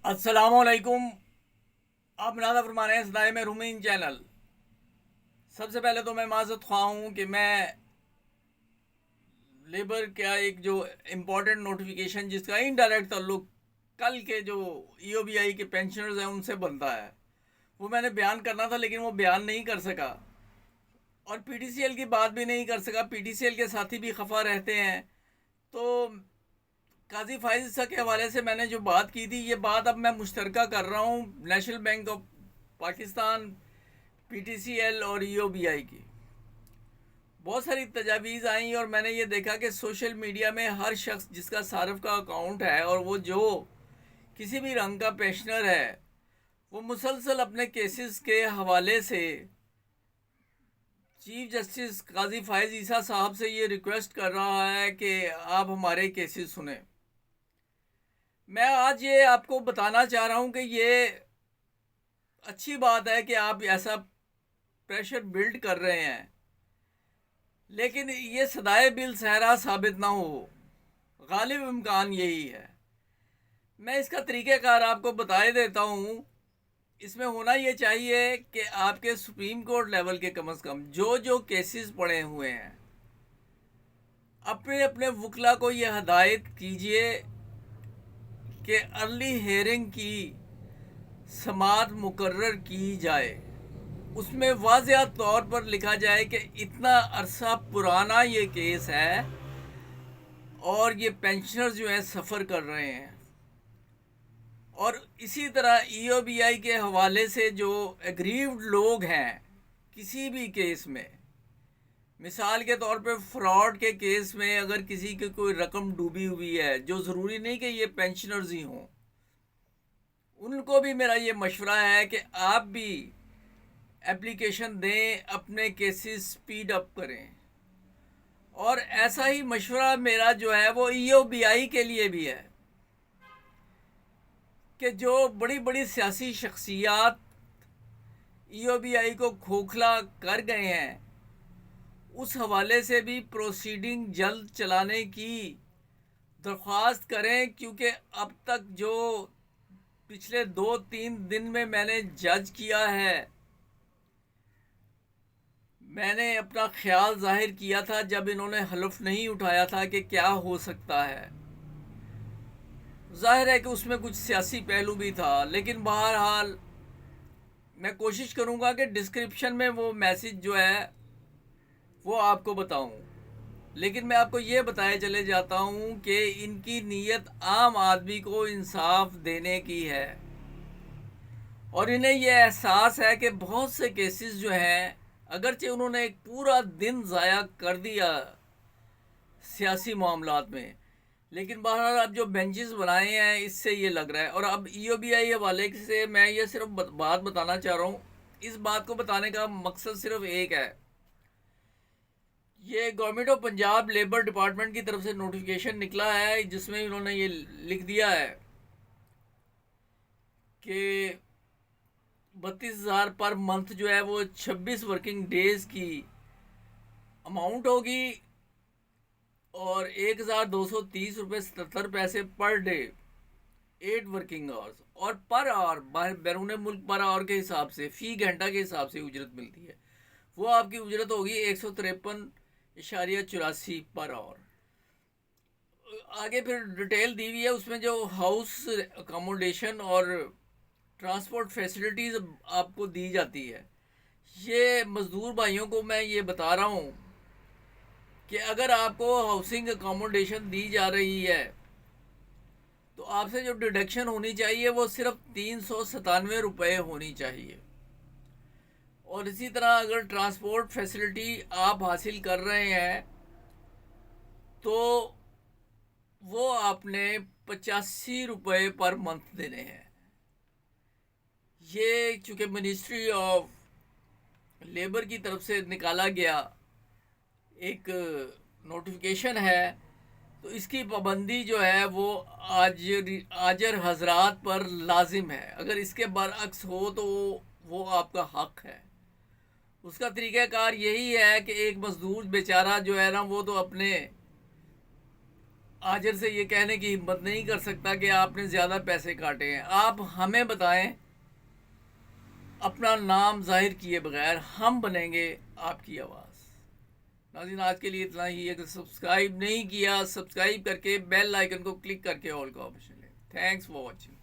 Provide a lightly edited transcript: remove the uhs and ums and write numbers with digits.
अस्सलामुअलैकुम। आप नादा फरमा रहे हैं सदाए में रूमीन चैनल। सबसे पहले तो मैं माज़रत ख्वाह हूँ कि मैं लेबर का एक जो इम्पोर्टेंट नोटिफिकेशन जिसका इनडायरेक्ट ताल्लुक कल के जो ईओबीआई के पेंशनर्स हैं उनसे बनता है, वो मैंने बयान करना था लेकिन वो बयान नहीं कर सका और पीटीसीएल की बात भी नहीं कर सका। पीटीसीएल के साथी भी खफा रहते हैं। तो काजी फाइज सा के हवाले से मैंने जो बात की थी, ये बात अब मैं मुश्तरका कर रहा हूँ national bank of Pakistan, PTCL और ईओबीआई की। बहुत सारी तजावीज़ आई और मैंने ये देखा कि सोशल मीडिया में हर शख्स जिसका सारफ का अकाउंट है और वो जो किसी भी रंग का पेंशनर है, वो मुसलसल अपने केसेस के हवाले से चीफ जस्टिस काजी फायज ईसा साहब से ये रिक्वेस्ट कर रहा है कि आप हमारे केसेस सुने। मैं आज ये आपको बताना चाह रहा हूँ कि ये अच्छी बात है कि आप ऐसा प्रेशर बिल्ड कर रहे हैं, लेकिन ये सदाए बिल सहरा साबित ना हो। गालिब इम्कान यही है। मैं इसका तरीक़ेकार आपको बता देता हूँ। इसमें होना ये चाहिए कि आपके सुप्रीम कोर्ट लेवल के कम से कम जो जो केसेस पड़े हुए हैं, अपने अपने वकला को ये हदायत कीजिए कि अर्ली हेयरिंग की समात मुकर्रर की जाए। उसमें वाज़ेह तौर पर लिखा जाए कि इतना अरसा पुराना ये केस है और ये पेंशनर्स जो हैं सफ़र कर रहे हैं। और इसी तरह ईओबीआई के हवाले से जो एग्रीव्ड लोग हैं किसी भी केस में, मिसाल के तौर पे फ्रॉड के केस में अगर किसी की कोई रकम डूबी हुई है, जो ज़रूरी नहीं कि ये पेंशनर्स ही हों, उनको भी मेरा ये मशवरा है कि आप भी एप्लीकेशन दें, अपने केसेस स्पीड अप करें। और ऐसा ही मशवरा मेरा जो है वो ईओबीआई के लिए भी है कि जो बड़ी बड़ी सियासी शख्सियात ईओबीआई को खोखला कर गए हैं, उस हवाले से भी प्रोसीडिंग जल्द चलाने की दरख्वास्त करें। क्योंकि अब तक जो पिछले 2-3 दिन में मैंने जज किया है, मैंने अपना ख्याल जाहिर किया था जब इन्होंने हलफ नहीं उठाया था कि क्या हो सकता है। जाहिर है कि उसमें कुछ सियासी पहलू भी था, लेकिन बहरहाल मैं कोशिश करूंगा कि डिस्क्रिप्शन में वो मैसेज जो है वो आपको बताऊं। लेकिन मैं आपको ये बताए चले जाता हूं कि इनकी नीयत आम आदमी को इंसाफ देने की है और इन्हें यह एहसास है कि बहुत से केसेस जो हैं, अगरचे उन्होंने एक पूरा दिन ज़ाया कर दिया सियासी मामलात में, लेकिन बहरहाल अब जो बेंचेस बनाए हैं इससे ये लग रहा है। और अब ईओबीआई हवाले से मैं ये सिर्फ बात बताना चाह रहा हूँ। इस बात को बताने का मकसद सिर्फ एक है। ये government of Punjab labour department की तरफ से नोटिफिकेशन निकला है जिसमें इन्होंने ये लिख दिया है कि 32,000 पर मंथ जो है वो 26 वर्किंग डेज की अमाउंट होगी और 1,230 रुपये 77 पैसे पर डे, 8 वर्किंग आवर्स। और पर आवर बैरून मुल्क पर आवर के हिसाब से, फ़ी घंटा के हिसाब से उजरत मिलती है। वो आपकी उजरत होगी 153.84 पर आवर। आगे फिर डिटेल दी हुई है उसमें, जो हाउस अकोमोडेशन और ट्रांसपोर्ट फैसिलिटीज़ आपको दी जाती है। ये मज़दूर भाइयों को मैं ये बता रहा हूँ कि अगर आपको हाउसिंग अकोमोडेशन दी जा रही है तो आपसे जो डिडक्शन होनी चाहिए वो सिर्फ 397 रुपये होनी चाहिए। और इसी तरह अगर ट्रांसपोर्ट फैसिलिटी आप हासिल कर रहे हैं तो वो आपने 85 रुपये पर मंथ देने हैं। ये चूँकि मिनिस्ट्री ऑफ लेबर की तरफ से निकाला गया एक नोटिफिकेशन है, तो इसकी पाबंदी जो है वो आजर हजरात पर लाजिम है। अगर इसके बरअक्स हो तो वो आपका हक है। उसका तरीक़ाकार यही है कि एक मज़दूर बेचारा जो है ना, वो तो अपने आजिर से ये कहने की हिम्मत नहीं कर सकता कि आपने ज़्यादा पैसे काटे हैं। आप हमें बताएं, अपना नाम जाहिर किए बगैर हम बनेंगे आपकी आवाज़। नाज़रीन, आज के लिए इतना ही। अगर सब्सक्राइब नहीं किया, सब्सक्राइब करके बेल आइकन को क्लिक करके ऑल का ऑप्शन लें। Thanks for watching.